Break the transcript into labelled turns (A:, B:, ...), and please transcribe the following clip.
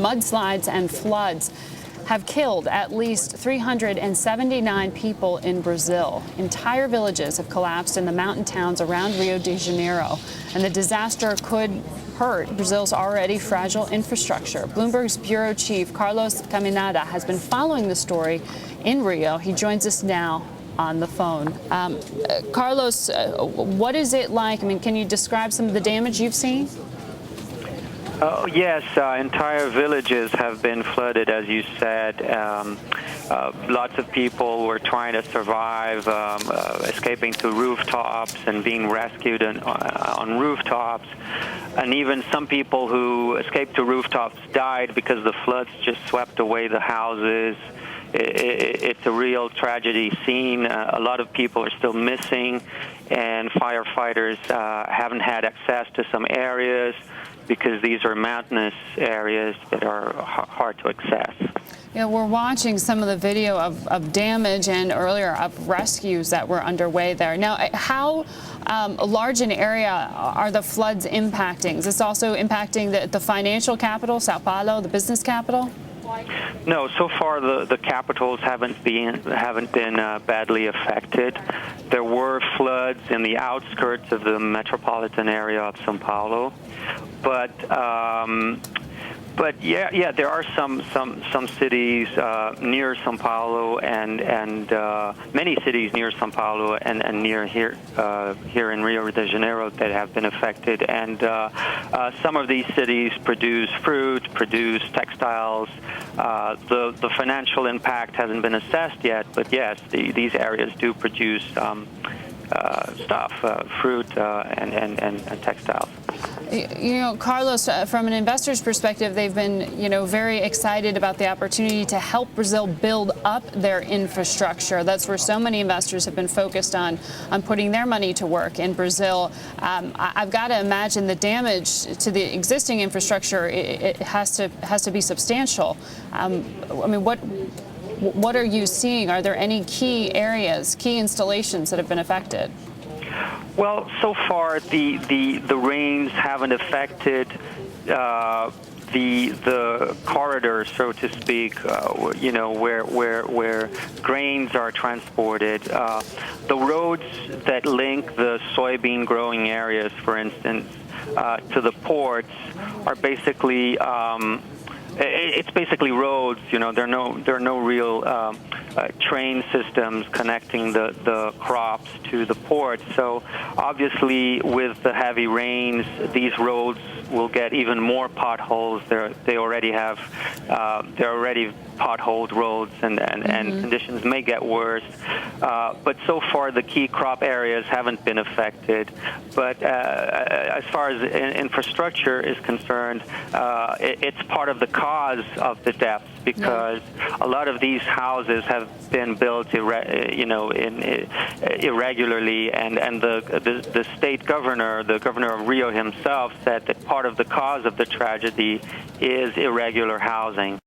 A: mudslides and floods have killed at least 379 people in Brazil. Entire villages have collapsed in the mountain towns around Rio de Janeiro, and the disaster could hurt Brazil's already fragile infrastructure. Bloomberg's bureau chief, Carlos Caminada, has been following the story in Rio. He joins us now on the phone. Carlos, what is it like? I mean, can you describe some of the damage you've seen?
B: Yes, entire villages have been flooded, as you said. Lots of people were trying to survive, escaping to rooftops and being rescued on rooftops. And even some people who escaped to rooftops died because the floods just swept away the houses. It's a real tragedy scene. A lot of people are still missing, and firefighters haven't had access to some areas because these are mountainous areas that are hard to access.
A: Yeah, we're watching some of the video of damage and earlier of rescues that were underway there. Now, how large an area are the floods impacting? Is this also impacting the financial capital, Sao Paulo, the business capital?
B: No, so far the capitals haven't been badly affected. There were floods in the outskirts of the metropolitan area of Sao Paulo, but yeah, there are some cities near Sao Paulo and many cities near Sao Paulo and near here in Rio de Janeiro that have been affected. And some of these cities produce fruit, produce textiles. The financial impact hasn't been assessed yet, but yes, these areas do produce stuff, fruit and textiles.
A: You know, Carlos, from an investor's perspective, they've been, very excited about the opportunity to help Brazil build up their infrastructure. That's where so many investors have been focused on putting their money to work in Brazil. I've got to imagine the damage to the existing infrastructure, it has to be substantial. I mean, what are you seeing? Are there any key areas, key installations that have been affected?
B: Well, so far the rains haven't affected the corridor, so to speak, where grains are transported. The roads that link the soybean growing areas, for instance, to the ports are basically it's basically roads. There are no real train systems connecting the crops to the port. So obviously, with the heavy rains, these roads will get even more potholes. They already have they're already potholed roads, and conditions may get worse. But so far, the key crop areas haven't been affected. But as far as infrastructure is concerned, it's part of the cause of the deaths, because a lot of these houses have been built irregularly, and the state governor, the governor of Rio himself, said that part of the cause of the tragedy is irregular housing.